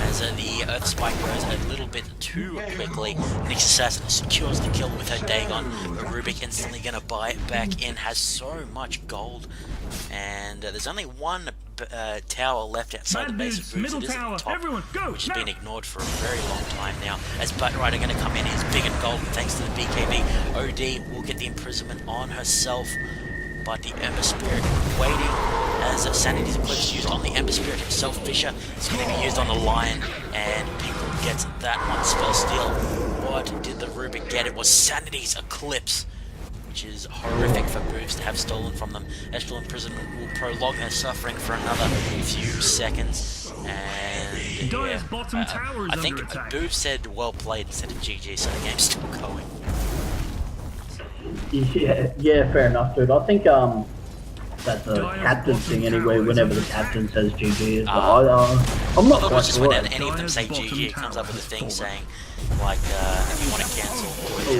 as the Earth Spike goes a little bit too quickly. Nyx Assassin secures the kill with her Dagon, but Rubik instantly going to buy it back in, has so much gold. And there's only one tower left outside the base of Boots. Middle It is at tower, the top, everyone, go, which has now. been ignored for a very long time now. As Butt Rider going to come in, he's big and golden thanks to the BKB. OD will get the imprisonment on herself, but the Ember Spirit waiting as Sanity's Eclipse used on the Ember Spirit himself. Fisher is going to be used on the Lion, and Pinkle gets that one. Spell Steal. What did the Rubik get? It was Sanity's Eclipse, which is horrific for Boobs to have stolen from them. Astral Imprisonment will prolong her suffering for another few seconds. And yeah, Dire's bottom tower is I think under attack. Boobs said well played instead of GG, so the game's still going. Yeah, fair enough, dude. I think that's a captain thing anyway. Whenever the captain says GG, I'm not Although quite just sure. whenever any of them say GG, it comes up with a thing saying, like, if you want to cancel, so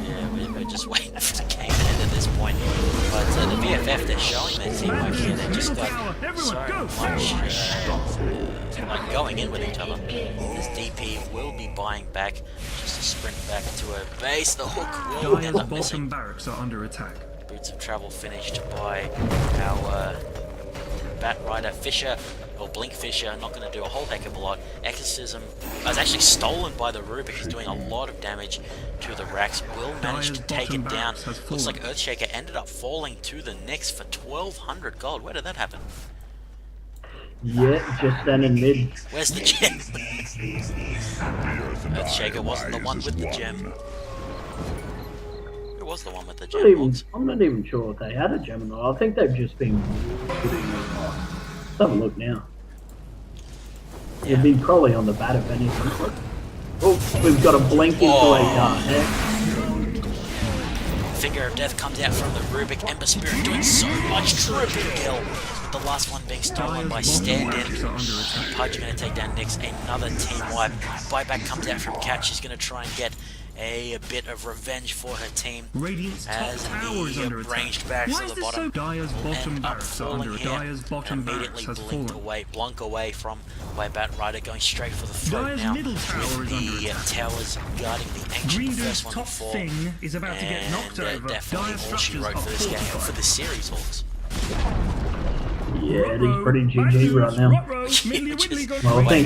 yeah, we're just waiting for the game to end at this point. But the VFF, they're showing their teamwork here. They just got so much like going in with each other. This DP will be buying back just to sprint back to her base. The hook will end Dire's up missing. bottom barracks are under attack. Boots of Travel finished by our Bat Rider Fisher, or Blink Fisher, not going to do a whole heck of a lot. Exorcism was actually stolen by the Rubik, he's doing a lot of damage to the Rax. Will manage to take it down. Looks like Earthshaker ended up falling to the Nyx for 1200 gold. Where did that happen? Yeah, just standing mid. Where's the gem? Earthshaker wasn't the one with the gem. Who was the one with the gem? I'm not even sure if they had a gem or not. I think they've just been. Let's have a look now. It'd be probably on the bat if anything. Oh, we've got a blink into a Finger of Death comes out from the Rubik. Ember Spirit doing so much triple kill. The last one being stolen by Stand-In. Pudge going to take down Nyx. Another team wipe. Buyback comes out from Cat. She's going to try and get a bit of revenge for her team as the ranged barracks at the bottom will end up falling here and immediately blunk away from Bat Rider, going straight for the throat now with the towers guarding the ancient first one to fall, and definitely all she wrote for this game, or for this series, Hawks. Yeah, he's pretty GG right now. Well,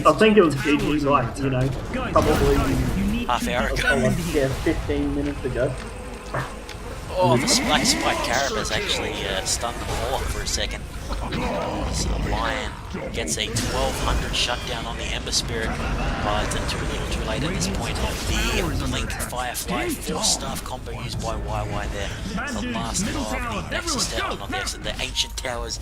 I think it was GG, like, you know, probably half hour ago. Yeah, 15 minutes ago. Oh, the Black Spike Carapace actually stunned the ball for a second. So Lion gets a 1200 shutdown on the Ember Spirit, but too little too late at this point. The Blink Firefly 4-staff combo used by YY there. The last of the Nexus Tower, not the Nexus, the Ancient Towers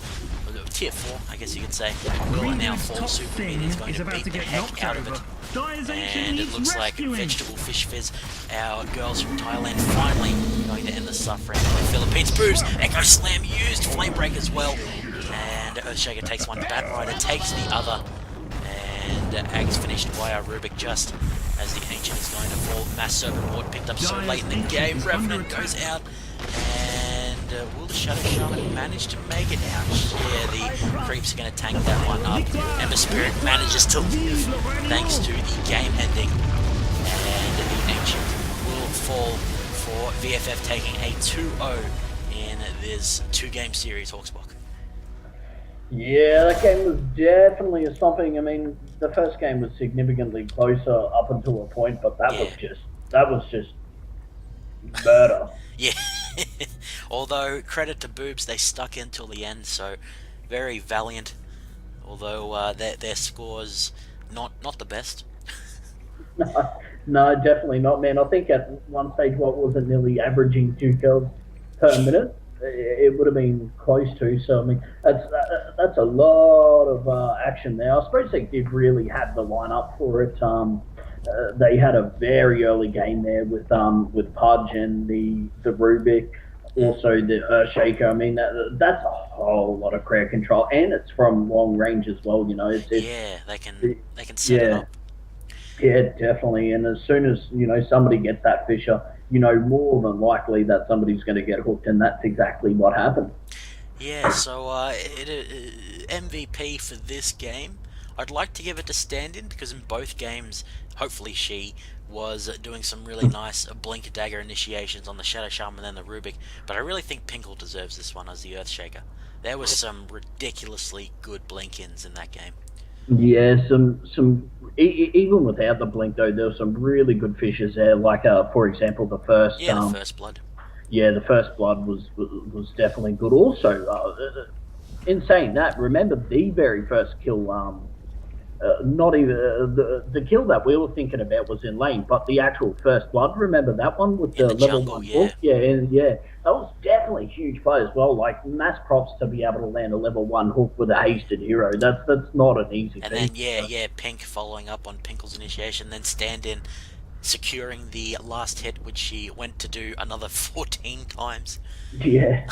tier 4, I guess you could say, will now fall. Super Meat is going to beat the heck out of it. And it looks like Vegetable Fish Fizz, our girls from Thailand, finally going to end the suffering of the Philippines. Boost! Echo Slam used! Flame Break as well. And Earthshaker takes one, Bat Rider takes the other. And Ag's finished by our Rubik just as the Ancient is going to fall. Mass Serpent Ward picked up so late in the game. Revenant goes out. And will the Shadow Shaman manage to make it out? Yeah, the Creeps are going to tank that one up. Ember Spirit manages to live thanks to the game ending. And the Ancient will fall for VFF, taking a 2-0 in this 2-game series, Hawksblock. Yeah, that game was definitely a stomping. I mean, the first game was significantly closer up until a point, but that was just murder. Yeah. Although, credit to Boobs, they stuck in till the end, so very valiant. Although their scores not the best. No, definitely not, man. I think at one stage, what was it, nearly averaging 2 kills per minute? It would have been close to. So I mean, that's a lot of action there. I suppose they did really have the lineup for it. They had a very early game there with Pudge and the Rubik, also the Earthshaker. I mean, that's a whole lot of crowd control, and it's from long range as well. You know, yeah, they can set it up. Yeah, definitely. And as soon as somebody gets that Fisher, more than likely that somebody's going to get hooked, and that's exactly what happened. Yeah, so MVP for this game, I'd like to give it to Stand-In, because in both games, hopefully she was doing some really nice Blink Dagger initiations on the Shadow Shaman and the Rubik, but I really think Pinkle deserves this one as the Earthshaker. There was some ridiculously good Blink-ins in that game. Yeah, even without the blink though, there were some really good fishes there. Like, for example, the first. Yeah, the first blood. Yeah, the first blood was definitely good. Also, in saying that, remember the very first kill. Not even the kill that we were thinking about was in lane, but the actual first blood. Remember that one with the level jungle, 1 yeah. hook? Yeah. That was definitely a huge play as well. Like, mass props to be able to land a level 1 hook with a hasted hero. That's not an easy thing. And then Pink following up on Pinkle's initiation, then Stand-In securing the last hit, which she went to do another 14 times. Yeah.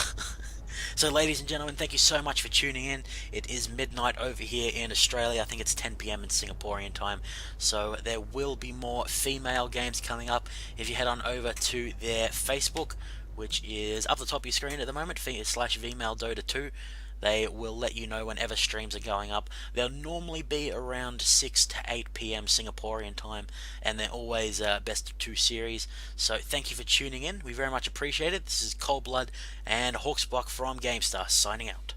So, ladies and gentlemen, thank you so much for tuning in. It is midnight over here in Australia. I think it's 10 PM in Singaporean time. So there will be more female games coming up. If you head on over to their Facebook, which is up the top of your screen at the moment, /VFF 2, they will let you know whenever streams are going up. They'll normally be around 6 to 8 PM Singaporean time, and they're always best of 2 series. So thank you for tuning in. We very much appreciate it. This is Cold Blood and Hawksblock from GameStar signing out.